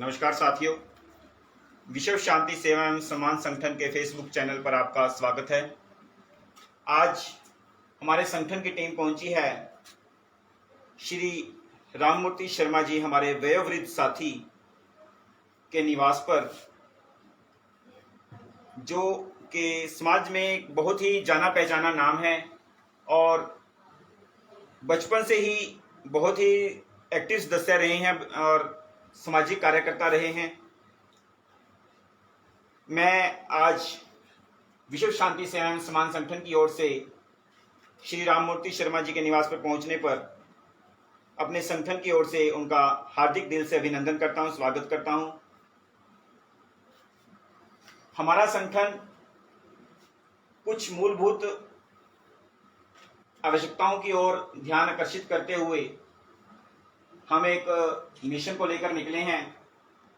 नमस्कार साथियों, विश्व शांति सेवा एवं सम्मान संगठन के फेसबुक चैनल पर आपका स्वागत है। आज हमारे संगठन की टीम पहुंची है श्री राममूर्ति शर्मा जी, हमारे वयोवृद्ध साथी के निवास पर, जो कि समाज में एक बहुत ही जाना पहचाना नाम है और बचपन से ही बहुत ही एक्टिव सदस्य रहे हैं और सामाजिक कार्यकर्ता रहे हैं। मैं आज विश्व शांति सेवा एवं सम्मान संगठन की ओर से श्री राममूर्ति शर्मा जी के निवास पर पहुंचने पर अपने संगठन की ओर से उनका हार्दिक दिल से अभिनंदन करता हूं, स्वागत करता हूं। हमारा संगठन कुछ मूलभूत आवश्यकताओं की ओर ध्यान आकर्षित करते हुए हम एक मिशन को लेकर निकले हैं,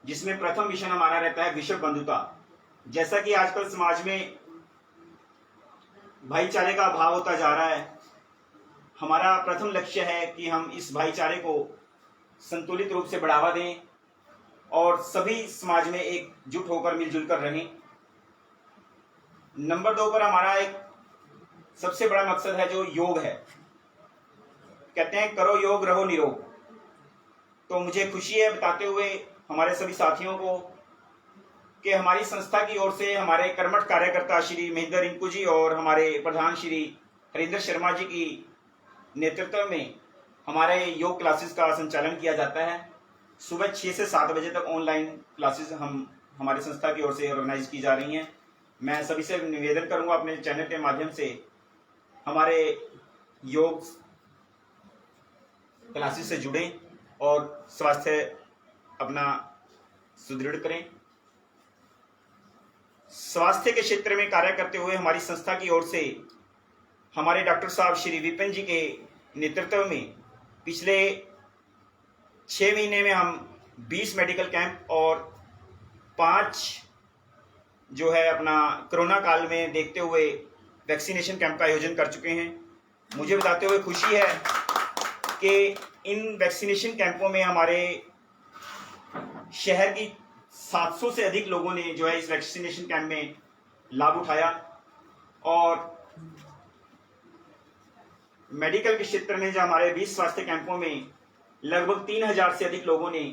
जिसमें प्रथम मिशन हमारा रहता है विश्व बंधुता। जैसा कि आजकल समाज में भाईचारे का अभाव होता जा रहा है, हमारा प्रथम लक्ष्य है कि हम इस भाईचारे को संतुलित रूप से बढ़ावा दें और सभी समाज में एकजुट होकर मिलजुल कर रहें। नंबर 2 पर हमारा एक सबसे बड़ा मकसद है जो योग है। कहते हैं करो योग रहो निरोग। तो मुझे खुशी है बताते हुए हमारे सभी साथियों को कि हमारी संस्था की ओर से हमारे कर्मठ कार्यकर्ता श्री महेंद्र रिंकू जी और हमारे प्रधान श्री हरिंदर शर्मा जी की नेतृत्व में हमारे योग क्लासेस का संचालन किया जाता है। सुबह 6 से 7 बजे तक ऑनलाइन क्लासेस हमारी संस्था की ओर से ऑर्गेनाइज की जा रही हैं। मैं सभी से निवेदन करूंगा अपने चैनल के माध्यम से हमारे योग क्लासेस से जुड़ें और स्वास्थ्य अपना सुदृढ़ करें। स्वास्थ्य के क्षेत्र में कार्य करते हुए हमारी संस्था की ओर से हमारे डॉक्टर साहब श्री विपिन जी के नेतृत्व में पिछले 6 महीने में हम 20 मेडिकल कैंप और 5 जो है अपना कोरोना काल में देखते हुए वैक्सीनेशन कैंप का आयोजन कर चुके हैं। मुझे बताते हुए खुशी है कि इन वैक्सीनेशन कैंपों में हमारे शहर की 700 से अधिक लोगों ने जो है इस वैक्सीनेशन कैंप में लाभ उठाया और मेडिकल के क्षेत्र में जो हमारे 20 स्वास्थ्य कैंपों में लगभग 3000 से अधिक लोगों ने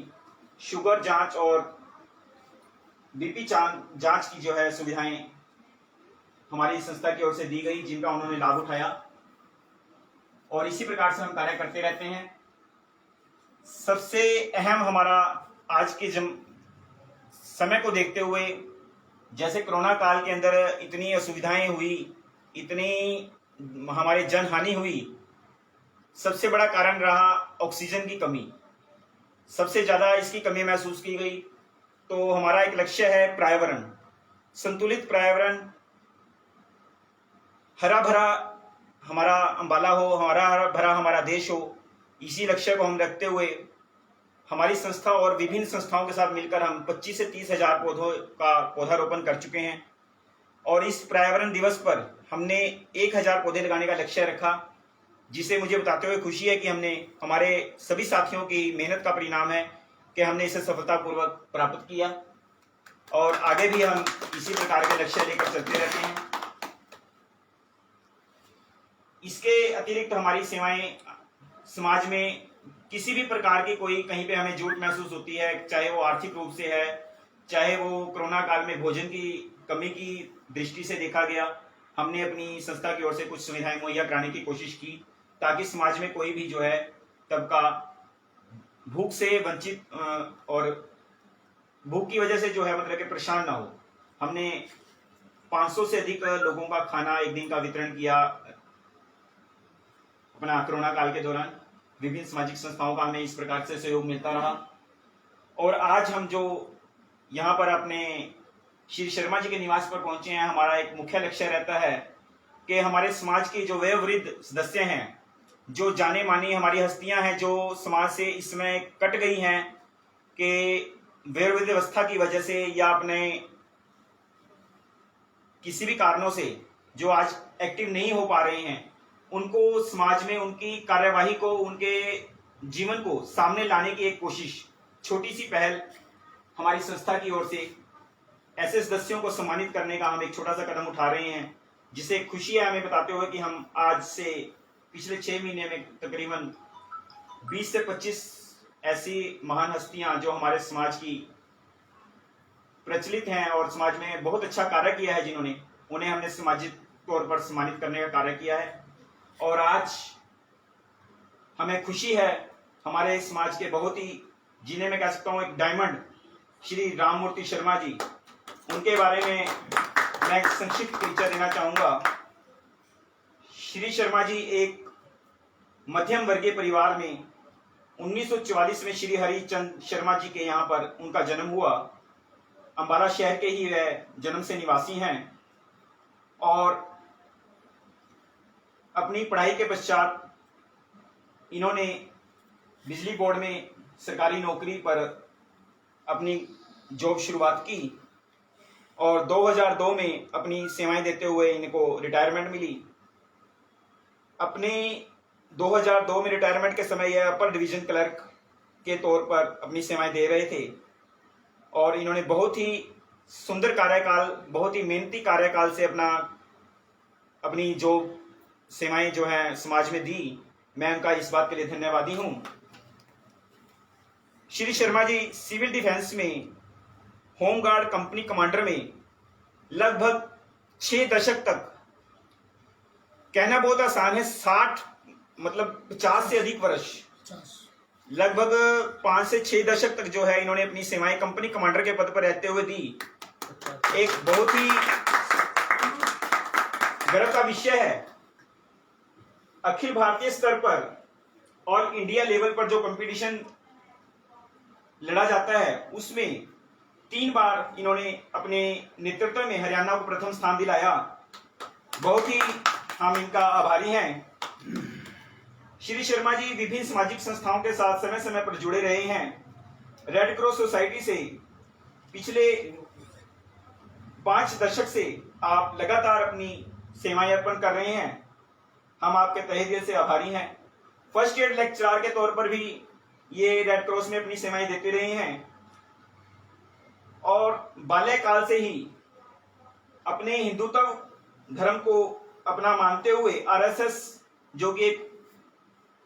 शुगर जांच और बीपी जांच की जो है सुविधाएं हमारी संस्था की ओर से दी गई, जिनका उन्होंने लाभ उठाया और इसी प्रकार से हम कार्य करते रहते हैं। सबसे अहम हमारा आज के समय को देखते हुए, जैसे कोरोना काल के अंदर इतनी असुविधाएं हुई, इतनी हमारी जनहानि हुई, सबसे बड़ा कारण रहा ऑक्सीजन की कमी। सबसे ज़्यादा इसकी कमी महसूस की गई। तो हमारा एक लक्ष्य है पर्यावरण, संतुलित पर्यावरण, हरा भरा हमारा अंबाला हो, हरा भरा हमारा देश हो। इसी लक्ष्य को हम रखते हुए हमारी संस्था और विभिन्न संस्थाओं के साथ मिलकर हम 25 से 30 हजार पौधों का पौधारोपण कर चुके हैं और इस पर्यावरण दिवस पर हमने 1000 पौधे लगाने का लक्ष्य रखा, जिसे मुझे बताते हुए खुशी है कि हमने हमारे सभी साथियों की मेहनत का परिणाम है कि हमने इसे सफलतापूर्वक प्राप्त किया और आगे भी हम इसी प्रकार के लक्ष्य लेकर चलते रहते हैं। इसके अतिरिक्त हमारी सेवाएं समाज में किसी भी प्रकार की कोई कहीं पे हमें जरूरत महसूस होती है, चाहे वो आर्थिक रूप से है, चाहे वो कोरोना काल में भोजन की कमी की दृष्टि से देखा गया, हमने अपनी संस्था की ओर से कुछ सुविधाएं मुहैया कराने की कोशिश की ताकि समाज में कोई भी जो है तबका भूख से वंचित और भूख की वजह से जो है मतलब कि परेशान ना हो। हमने 500 से अधिक लोगों का खाना एक दिन का वितरण किया अपना कोरोना काल के दौरान। विभिन्न सामाजिक संस्थाओं का हमें इस प्रकार से सहयोग मिलता रहा और आज हम जो यहाँ पर अपने श्री शर्मा जी के निवास पर पहुंचे हैं, हमारा एक मुख्य लक्ष्य रहता है कि हमारे समाज के जो वयोवृद्ध सदस्य हैं, जो जाने मानी हमारी हस्तियां हैं, जो समाज से इस समय कट गई हैं कि वयोवृद्ध अवस्था की वजह से या अपने किसी भी कारणों से जो आज एक्टिव नहीं हो पा रहे हैं, उनको समाज में उनकी कार्यवाही को, उनके जीवन को सामने लाने की एक कोशिश, छोटी सी पहल हमारी संस्था की ओर से ऐसे सदस्यों को सम्मानित करने का हम एक छोटा सा कदम उठा रहे हैं, जिसे खुशी है हमें बताते हुए कि हम आज से पिछले 6 महीने में तकरीबन 20 से 25 ऐसी महान हस्तियां जो हमारे समाज की प्रचलित हैं और समाज में बहुत अच्छा कार्य किया है जिन्होंने, उन्हें हमने सामाजिक तौर पर सम्मानित करने का कार्य किया है। और आज हमें खुशी है हमारे समाज के बहुत ही, जिन्हें मैं कह सकता हूँ एक डायमंड, श्री राममूर्ति शर्मा जी, उनके बारे में मैं संक्षिप्त परिचय देना चाहूँगा। श्री शर्मा जी एक मध्यम वर्गीय परिवार में 1944 में श्री हरिचंद शर्मा जी के यहाँ पर उनका जन्म हुआ। अंबाला शहर के ही वह जन्म से निवासी हैं और अपनी पढ़ाई के पश्चात इन्होंने बिजली बोर्ड में सरकारी नौकरी पर अपनी जॉब शुरुआत की और 2002 में अपनी सेवाएं देते हुए इनको रिटायरमेंट मिली। अपने 2002 में रिटायरमेंट के समय यह अपर डिवीजन क्लर्क के तौर पर अपनी सेवाएं दे रहे थे और इन्होंने बहुत ही सुंदर कार्यकाल, बहुत ही मेहनती कार्यकाल से अपनी जो सेवाएं जो हैं समाज में दी। मैं उनका इस बात के लिए धन्यवादी हूं। श्री शर्मा जी सिविल डिफेंस में होमगार्ड कंपनी कमांडर में लगभग 6 दशक तक, कहना बहुत आसान है, 50 से अधिक वर्ष, लगभग 5 से 6 दशक तक जो है इन्होंने अपनी सेवाएं कंपनी कमांडर के पद पर रहते हुए दी। एक बहुत ही गर्व का विषय है। अखिल भारतीय स्तर पर और इंडिया लेवल पर जो कंपटीशन लड़ा जाता है उसमें 3 बार इन्होंने अपने नेतृत्व में हरियाणा को प्रथम स्थान दिलाया। बहुत ही हम इनका आभारी हैं। श्री शर्मा जी विभिन्न सामाजिक संस्थाओं के साथ समय समय पर जुड़े रहे हैं। रेड क्रॉस सोसाइटी से पिछले 5 दशक से आप लगातार अपनी सेवाएं अर्पण कर रहे हैं। हम आपके तहे दिल से आभारी हैं। फर्स्ट एड लेक्चरर के तौर पर भी ये रेड क्रॉस में अपनी सेवाएं देते रहे हैं और बाल्यकाल से ही अपने हिंदुत्व धर्म को अपना मानते हुए आरएसएस, जो कि एक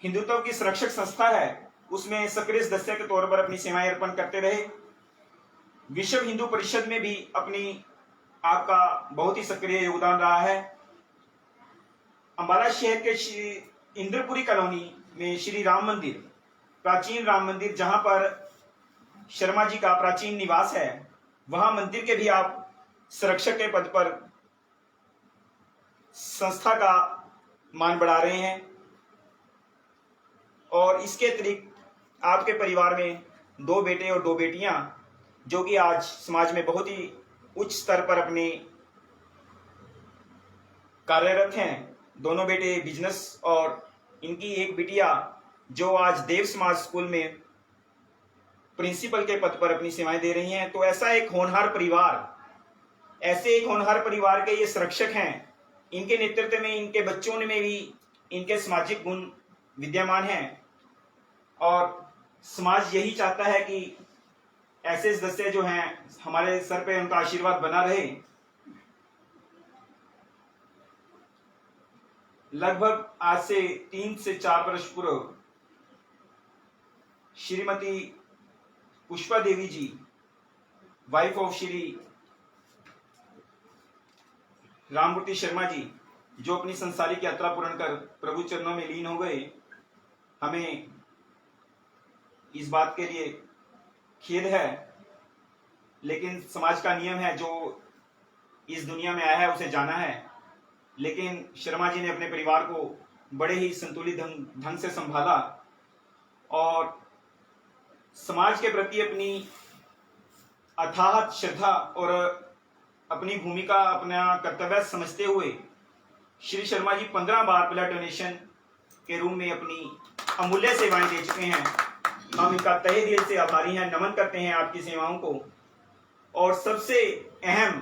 हिंदुत्व की संरक्षक संस्था है, उसमें सक्रिय सदस्य के तौर पर अपनी सेवाएं अर्पण करते रहे। विश्व हिंदू परिषद में भी आपका बहुत ही सक्रिय योगदान रहा है। अंबाला शहर के इंद्रपुरी कॉलोनी में श्री राम मंदिर, प्राचीन राम मंदिर, जहां पर शर्मा जी का प्राचीन निवास है, वहां मंदिर के भी आप संरक्षक के पद पर संस्था का मान बढ़ा रहे हैं। और इसके अतिरिक्त आपके परिवार में 2 बेटे और 2 बेटियां, जो कि आज समाज में बहुत ही उच्च स्तर पर अपने कार्यरत हैं। दोनों बेटे बिजनेस और इनकी एक बिटिया जो आज देव समाज स्कूल में प्रिंसिपल के पद पर अपनी सेवाएं दे रही हैं। तो ऐसे एक होनहार परिवार के ये संरक्षक हैं। इनके नेतृत्व में इनके बच्चों में भी इनके सामाजिक गुण विद्यमान हैं और समाज यही चाहता है कि ऐसे सदस्य जो हैं हमारे सर पे उनका आशीर्वाद बना रहे। लगभग आज से 3 से 4 वर्ष पूर्व श्रीमती पुष्पा देवी जी, वाइफ ऑफ श्री राममूर्ति शर्मा जी, जो अपनी संसारिक यात्रा पूर्ण कर प्रभु चरणों में लीन हो गए। हमें इस बात के लिए खेद है, लेकिन समाज का नियम है, जो इस दुनिया में आया है उसे जाना है। लेकिन शर्मा जी ने अपने परिवार को बड़े ही संतुलित ढंग से संभाला और समाज के प्रति अपनी अथाह श्रद्धा और अपनी भूमिका, अपना कर्तव्य समझते हुए श्री शर्मा जी 15 बार ब्लड डोनेशन के रूप में अपनी अमूल्य सेवाएं दे चुके हैं। हम इनका तहे दिल से आभारी हैं, नमन करते हैं आपकी सेवाओं को। और सबसे अहम,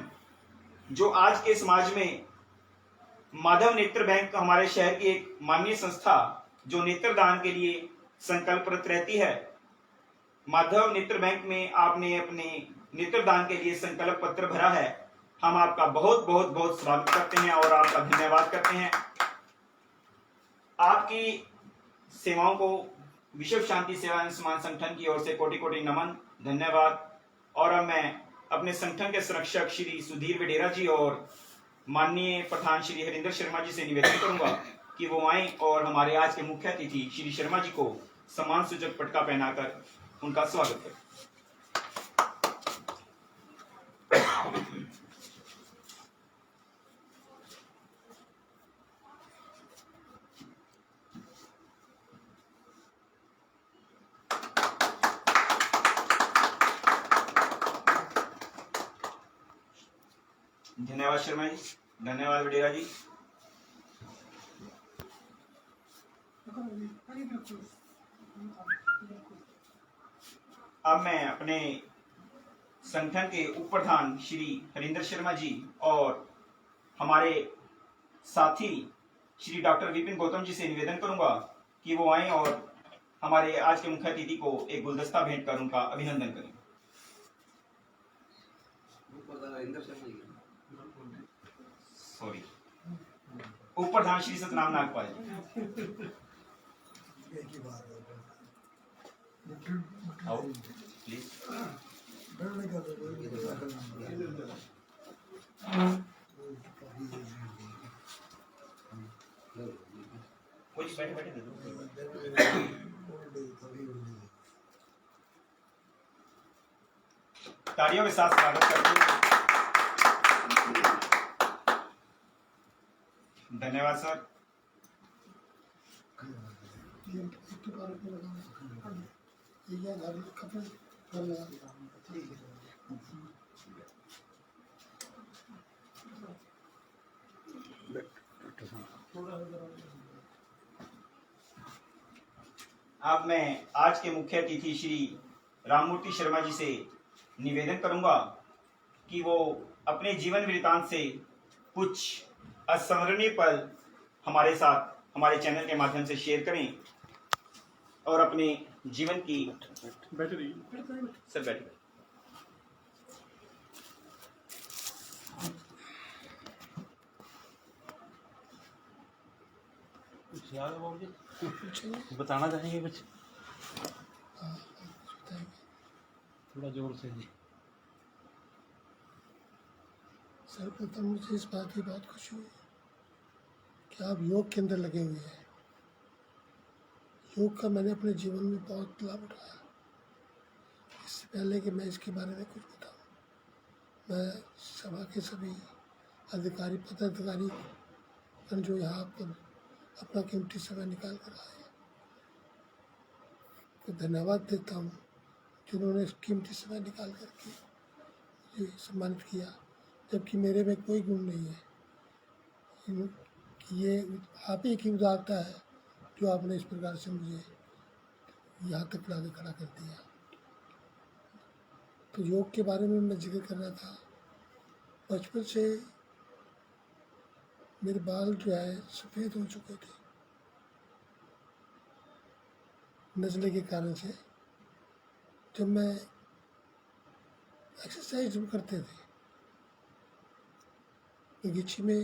जो आज के समाज में माधव नेत्र बैंक हमारे शहर की एक माननीय संस्था जो नेत्रदान के लिए संकल्परत रहती है, माधव नेत्र बैंक में आपने अपने नेत्रदान के लिए संकल्प पत्र भरा है। हम आपका बहुत बहुत बहुत स्वागत करते हैं और आपका धन्यवाद करते हैं। आपकी सेवाओं को विश्व शांति सेवा एवं सम्मान संगठन की ओर से कोटि कोटि नमन, धन्यवाद। और अब मैं अपने संगठन के संरक्षक श्री सुधीर वडेरा जी और माननीय प्रधान श्री हरिंदर शर्मा जी से निवेदन करूंगा कि वो आए और हमारे आज के मुख्य अतिथि श्री शर्मा जी को सम्मान सूचक पटका पहनाकर उनका स्वागत करें। धन्यवाद शर्मा जी, धन्यवाद वडेरा जी। अब मैं अपने संगठन के उप प्रधान श्री हरिंदर शर्मा जी और हमारे साथी श्री डॉक्टर विपिन गौतम जी से निवेदन करूंगा कि वो आए और हमारे आज के मुख्य अतिथि को एक गुलदस्ता भेंट कर उनका अभिनंदन करें। सॉरी, उप प्रधान श्री सतनाम नागपाल जी। आओ प्लीज। कुछ बैठे बैठे दे दो। तालियों के साथ स्वागत करते हैं। धन्यवाद सर। अब मैं आज के मुख्य अतिथि श्री राममूर्ति शर्मा जी से निवेदन करूंगा कि वो अपने जीवन वृत्तांत से कुछ अस्मरणीय पल हमारे साथ हमारे चैनल के माध्यम से शेयर करें और अपने जीवन की सर बैठे कुछ याद है बताना चाहेंगे कुछ? थोड़ा जोर से जी। सर्वप्रथम मुझे इस बात की बहुत खुशी हुई कि आप योग के अंदर लगे हुए हैं। योग का मैंने अपने जीवन में बहुत लाभ उठाया। इससे पहले कि मैं इसके बारे में कुछ बताऊं, मैं सभा के सभी अधिकारी पदाधिकारी जो यहाँ पर अपना कीमती समय निकाल कर आए तो धन्यवाद देता हूँ, जिन्होंने कीमती समय निकाल करके मुझे सम्मानित किया, जबकि मेरे में कोई गुण नहीं है। ये आप ही की उदारता है जो आपने इस प्रकार से मुझे यहाँ तक लाके खड़ा कर दिया। तो योग के बारे में मैं जिक्र करना था। बचपन से मेरे बाल जो है सफ़ेद हो चुके थे नज़ले के कारण से। जब मैं एक्सरसाइज करते थे बगीचे में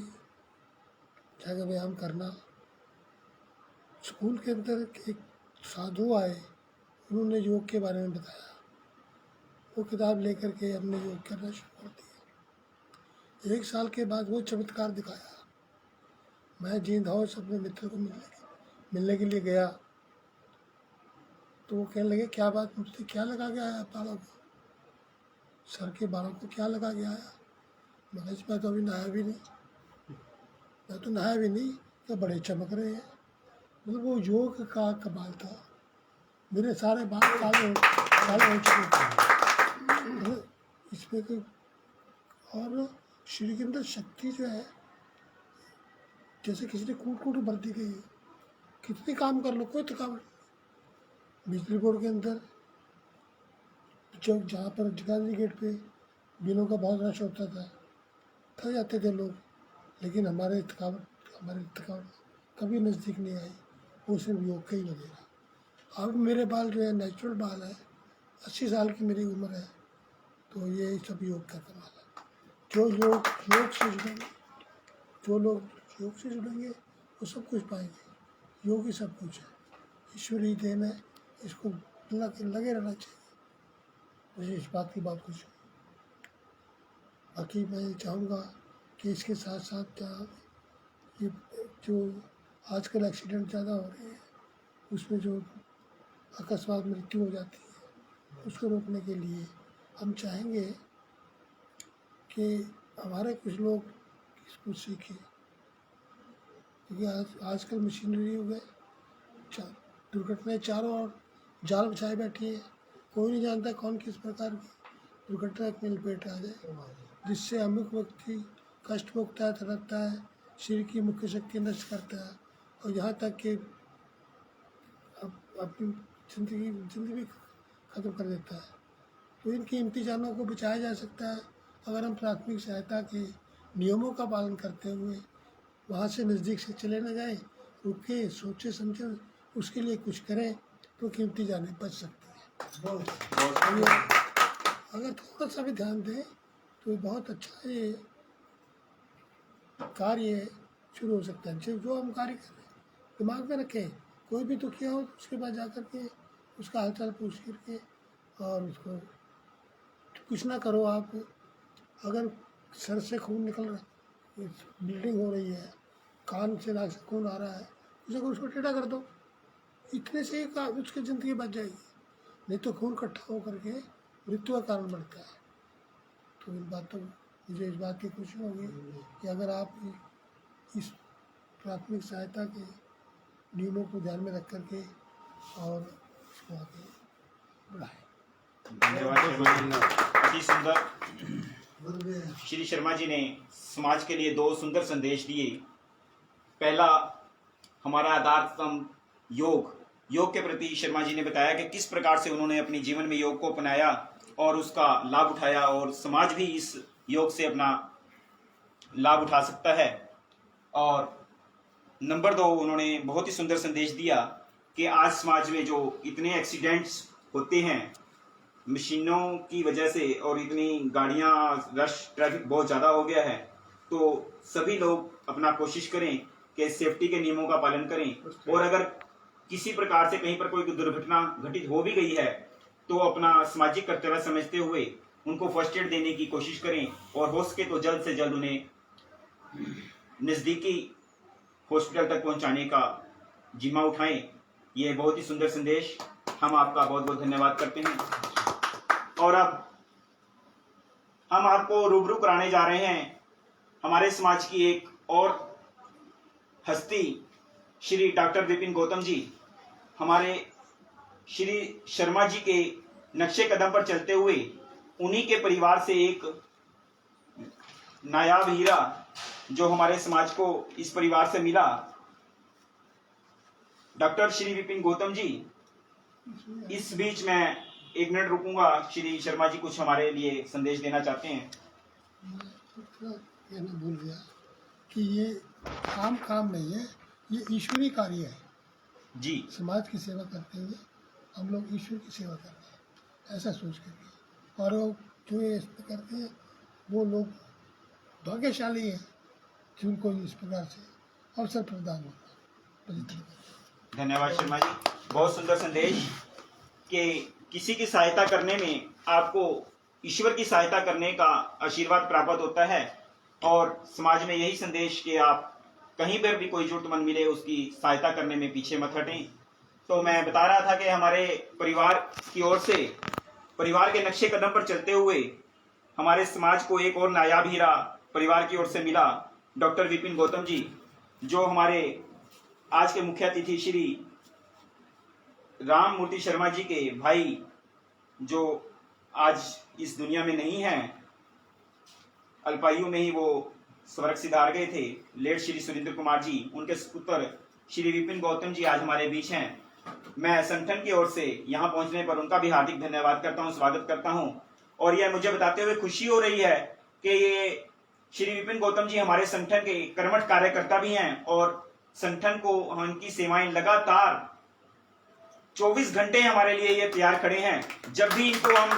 जाकर व्यायाम करना, स्कूल के अंदर एक साधु आए, उन्होंने योग के बारे में बताया। वो किताब लेकर के हमने योग करना शुरू कर दिया। 1 साल के बाद वो चमत्कार दिखाया। मैं जींद हाउस अपने मित्र को मिलने के लिए गया तो वो कहने लगे क्या बात, मुझसे क्या लगा के आया बालों को, सर के बालों को क्या लगा के आया? मैं तो अभी नहाया भी नहीं, तो बड़े चमक रहे हैं। मतलब वो योग का कमाल था। मेरे सारे बाल काले हो चुके थे इसमें कोई। और शरीर के अंदर शक्ति जो है जैसे किसी ने कूट भर दी गई है। कितनी काम कर लो कोई थकावट। बिजली बोर्ड के अंदर जहाँ पर गांधी गेट पे बिलों का बहुत रश होता था, थक जाते थे लोग, लेकिन हमारे थकावट कभी नज़दीक नहीं आई। वो सिर्फ योग का ही वजह। अब मेरे बाल जो है नेचुरल बाल है, 80 साल की मेरी उम्र है, तो ये सब योग करने वाला। जो लोग योग से जुड़ेंगे, जो लोग योग से जुड़ेंगे वो सब कुछ पाएंगे। योग ही सब कुछ है, ईश्वरीय देन है, इसको लगे रहना चाहिए। मुझे इस बात की बहुत खुशी है। बाकी मैं चाहूँगा कि इसके साथ साथ ये जो आजकल एक्सीडेंट ज़्यादा हो रहे हैं, उसमें जो अकस्मात मृत्यु हो जाती है, उसको रोकने के लिए हम चाहेंगे कि हमारे कुछ लोग इसको सीखें, क्योंकि आजकल मशीनरी हो गए, दुर्घटनाएं चारों ओर जाल बिछाए बैठी है। कोई नहीं जानता कौन किस प्रकार की दुर्घटना में लपेट आ जाए, जिससे अमुक व्यक्ति कष्ट मुक्त रहता है, शरीर की मुख्य शक्ति नष्ट करता है, और यहाँ तक कि अपनी जिंदगी ख़त्म कर देता है। तो इन कीमती जानों को बचाया जा सकता है अगर हम प्राथमिक सहायता के नियमों का पालन करते हुए वहाँ से नज़दीक से चले न जाएं, रुके, सोचे समझे, उसके लिए कुछ करें, तो कीमती जानें बच सकती हैं। अगर थोड़ा सा भी ध्यान दें तो बहुत अच्छा ये कार्य शुरू हो सकता है। जो हम कार्य कर रहे हैं दिमाग में रखें, कोई भी दुखिया हो तो उसके पास जा कर के उसका हालचाल पूछ करके, और उसको कुछ ना करो आप। अगर सर से खून निकल रहा, ब्लीडिंग हो रही है, कान से नाक से खून आ रहा है, उसको टेढ़ा कर दो, इतने से ही उसकी ज़िंदगी बच जाएगी। नहीं तो खून इकट्ठा हो करके मृत्यु का कारण बनता है। तो इन बातों मुझे इस बात की खुशी होगी कि अगर आप इस प्राथमिक सहायता के नियमों को ध्यान में रख करके और इसको आगे बढ़ाएं। धन्यवाद शर्मा जी, अति सुंदर। श्री शर्मा जी ने समाज के लिए 2 सुंदर संदेश दिए। पहला, हमारा आधार स्तंभ योग के प्रति शर्मा जी ने बताया कि किस प्रकार से उन्होंने अपने जीवन में योग को अपनाया और उसका लाभ उठाया, और समाज भी इस योग से अपना लाभ उठा सकता है। और नंबर 2, उन्होंने बहुत ही सुंदर संदेश दिया कि आज समाज में जो इतने एक्सीडेंट्स होते हैं मशीनों की वजह से, और इतनी गाड़ियां, रश, ट्रैफिक बहुत ज़्यादा हो गया है, तो सभी लोग अपना कोशिश करें कि सेफ्टी के नियमों का पालन करें। और अगर किसी प्रकार से कहीं पर कोई दुर्घटना घटित हो भी गई है तो अपना सामाजिक कर्तव्य समझते हुए उनको फर्स्ट एड देने की कोशिश करें, और हो सके तो जल्द से जल्द उन्हें नज़दीकी हॉस्पिटल तक पहुंचाने का जिम्मा उठाएं। ये बहुत ही सुंदर संदेश, हम आपका बहुत बहुत धन्यवाद करते हैं। और अब हम आपको रूबरू कराने जा रहे हैं हमारे समाज की एक और हस्ती, श्री डॉक्टर विपिन गौतम जी। हमारे श्री शर्मा जी के नक्शे कदम पर चलते हुए उन्हीं के परिवार से एक नायाब हीरा जो हमारे समाज को इस परिवार से मिला, डॉक्टर श्री विपिन गौतम जी। इस बीच मैं 1 मिनट रुकूंगा। श्री शर्मा जी कुछ हमारे लिए संदेश देना चाहते हैं। मैं कहना भूल गया कि ये काम नहीं है, ये ईश्वरीय कार्य है जी। समाज की सेवा करते हुए हम लोग ईश्वर की सेवा कर रहे हैं, ऐसा सोच करके। और वो जो ये करते हैं वो लोग भाग्यशाली हैं जिनको इस प्रकार से अवसर प्रदान होता है। धन्यवाद शर्मा जी, बहुत सुंदर संदेश कि किसी की सहायता करने में आपको ईश्वर की सहायता करने का आशीर्वाद प्राप्त होता है। और समाज में यही संदेश कि आप कहीं पर भी कोई जरूरतमंद मिले उसकी सहायता करने में पीछे मत हटें। तो मैं बता रहा था कि हमारे परिवार की ओर से, परिवार के नक्शे कदम पर चलते हुए हमारे समाज को एक और नायाब हीरा परिवार की ओर से मिला, डॉक्टर विपिन गौतम जी, जो हमारे आज के मुख्य अतिथि श्री राम मूर्ति शर्मा जी के भाई, जो आज इस दुनिया में नहीं हैं, अल्पायु में ही वो स्वर्ग सिधार गए थे, लेट श्री सुरेंद्र कुमार जी, उनके पुत्र श्री विपिन गौतम जी आज हमारे बीच हैं। मैं संगठन की ओर से यहाँ पहुंचने पर उनका भी हार्दिक धन्यवाद करता हूँ, स्वागत करता हूँ। और यह मुझे बताते हुए खुशी हो रही है कि ये श्री विपिन गौतम जी हमारे संगठन के कर्मठ कार्यकर्ता भी हैं, और संगठन को उनकी सेवाएं लगातार 24 घंटे हमारे लिए ये तैयार खड़े हैं। जब भी इनको हम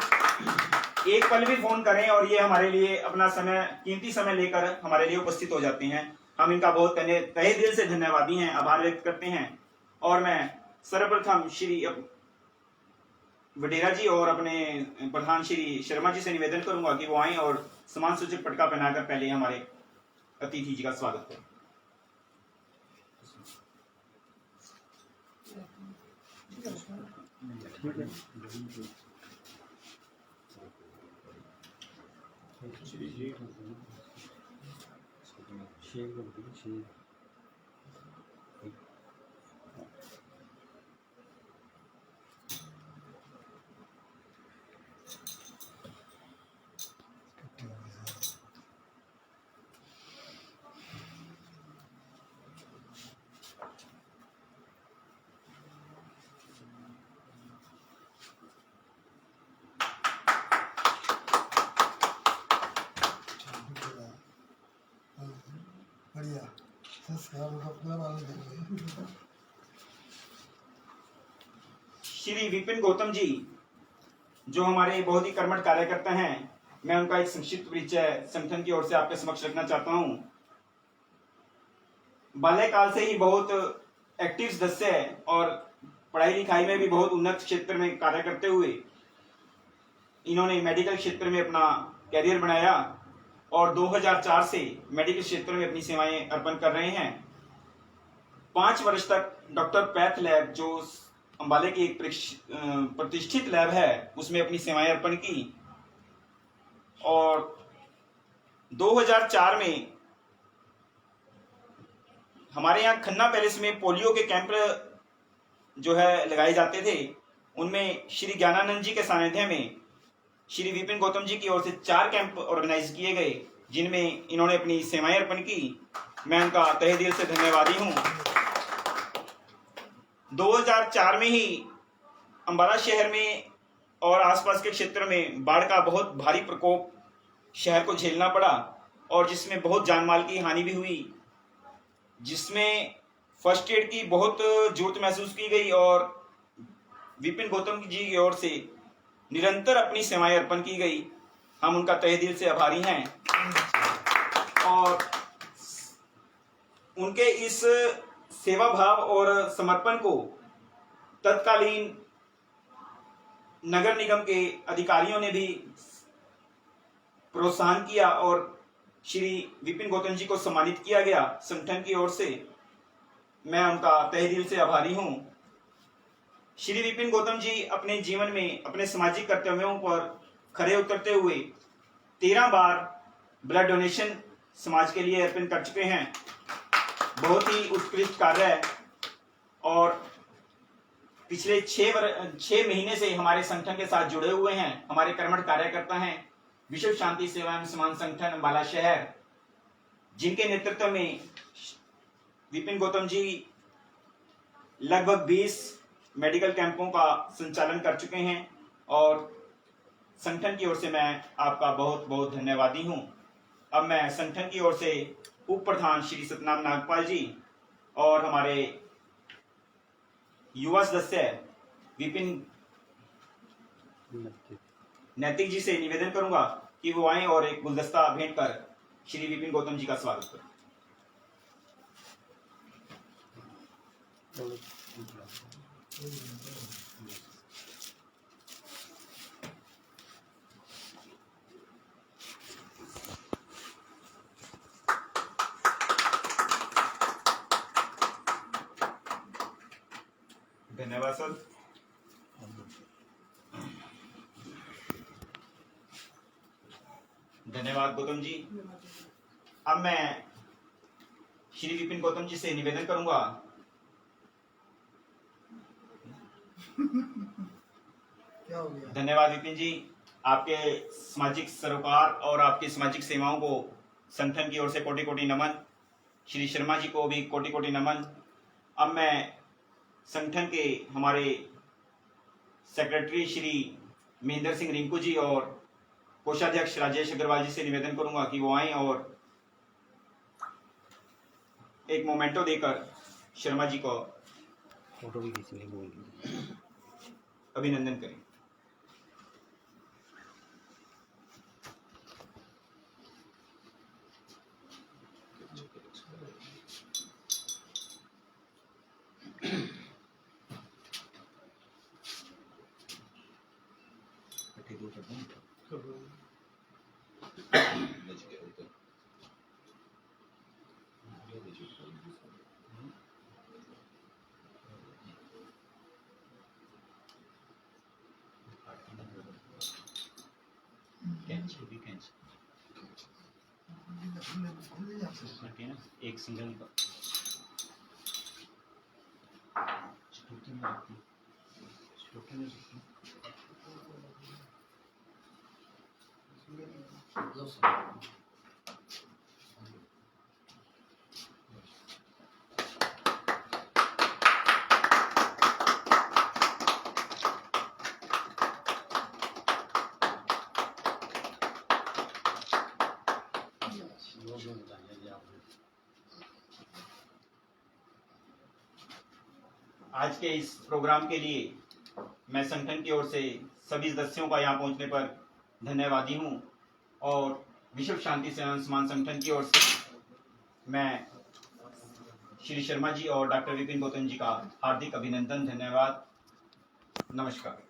एक पल भी फोन करें और ये हमारे लिए अपना समय, कीमती समय लेकर हमारे लिए उपस्थित हो जाते हैं। हम इनका बहुत तहे दिल से धन्यवादी हैं, आभार व्यक्त करते हैं। और मैं सर्वप्रथम श्री वडेरा जी और अपने प्रधान श्री शर्मा जी से निवेदन करूंगा कि वो आए और सम्मान सूचक पटका पहनाकर पहले हमारे अतिथि जी का स्वागत करें। बढ़िया, संस्कार अपना वाला देंगे। श्री विपिन गौतम जी जो हमारे बहुत ही कर्मठ कार्यकर्ता हैं, मैं उनका एक संक्षिप्त परिचय संगठन की ओर से आपके समक्ष रखना चाहता हूं। बाल्यकाल से ही बहुत एक्टिव सदस्य है और पढ़ाई लिखाई में भी बहुत उन्नत क्षेत्र में कार्य करते हुए इन्होंने मेडिकल क्षेत्र में अपना कैरियर बनाया और 2004 से मेडिकल क्षेत्र में अपनी सेवाएं अर्पण कर रहे हैं। 5 वर्ष तक डॉक्टर पैथ लैब जो अंबाले की एक प्रतिष्ठित लैब है उसमें अपनी सेवाएं अर्पण की और 2004 में हमारे यहाँ खन्ना पैलेस में पोलियो के कैंप जो है लगाए जाते थे। उनमें श्री ज्ञानानंद जी के सानिध्य में श्री विपिन गौतम जी की ओर से 4 कैंप ऑर्गेनाइज किए गए जिनमें इन्होंने अपनी सेवाएं अर्पण की। मैं उनका तहे दिल से धन्यवादी हूं। 2004 में ही अंबाला शहर में और आसपास के क्षेत्र में बाढ़ का बहुत भारी प्रकोप शहर को झेलना पड़ा और जिसमें बहुत जानमाल की हानि भी हुई, जिसमें फर्स्ट एड की बहुत जरूरत महसूस की गई और विपिन गौतम जी की ओर से निरंतर अपनी सेवाएं अर्पण की गई। हम उनका तहे दिल से आभारी हैं और उनके इस सेवा भाव और समर्पण को तत्कालीन नगर निगम के अधिकारियों ने भी प्रोत्साहन किया और श्री विपिन गौतम जी को सम्मानित किया गया संगठन की ओर से। मैं उनका तहे दिल से आभारी हूं। श्री विपिन गौतम जी अपने जीवन में अपने सामाजिक कर्तव्यों पर खरे उतरते हुए 13 बार ब्लड डोनेशन समाज के लिए अर्पण कर चुके हैं। बहुत ही उत्कृष्ट कार्य है और पिछले 6 महीने से हमारे संगठन के साथ जुड़े हुए हैं। हमारे कर्मठ कार्यकर्ता हैं विश्व शांति सेवा एवं सम्मान संगठन अंबाला शहर, जिनके नेतृत्व में विपिन गौतम जी लगभग 20 मेडिकल कैंपों का संचालन कर चुके हैं और संगठन की ओर से मैं आपका बहुत बहुत धन्यवादी हूं। अब मैं संगठन की ओर से उप प्रधान श्री सतनाम नागपाल जी और हमारे युवा सदस्य विपिन नैतिक जी से निवेदन करूंगा कि वो आए और एक गुलदस्ता भेंट कर श्री विपिन गौतम जी का स्वागत करें। धन्यवाद सर। धन्यवाद गौतम जी। अब मैं श्री विपिन गौतम जी से निवेदन करूंगा क्या हो गया? धन्यवाद विपिन जी, आपके सामाजिक सरोकार और आपकी सामाजिक सेवाओं को संगठन की ओर से कोटि कोटि नमन। श्री शर्मा जी को भी कोटि कोटि नमन। अब मैं संगठन के हमारे सेक्रेटरी श्री महेंद्र सिंह रिंकू जी और कोषाध्यक्ष राजेश अग्रवाल जी से निवेदन करूंगा कि वो आए और एक मोमेंटो देकर शर्मा जी को फोटो भी खींचने बोल अभिनंदन करें। एक सिंगल आज के इस प्रोग्राम के लिए मैं संगठन की ओर से सभी सदस्यों का यहाँ पहुँचने पर धन्यवादी हूँ और विश्व शांति सेना सम्मान संगठन की ओर से मैं श्री शर्मा जी और डॉक्टर विपिन गौतम जी का हार्दिक अभिनंदन, धन्यवाद, नमस्कार।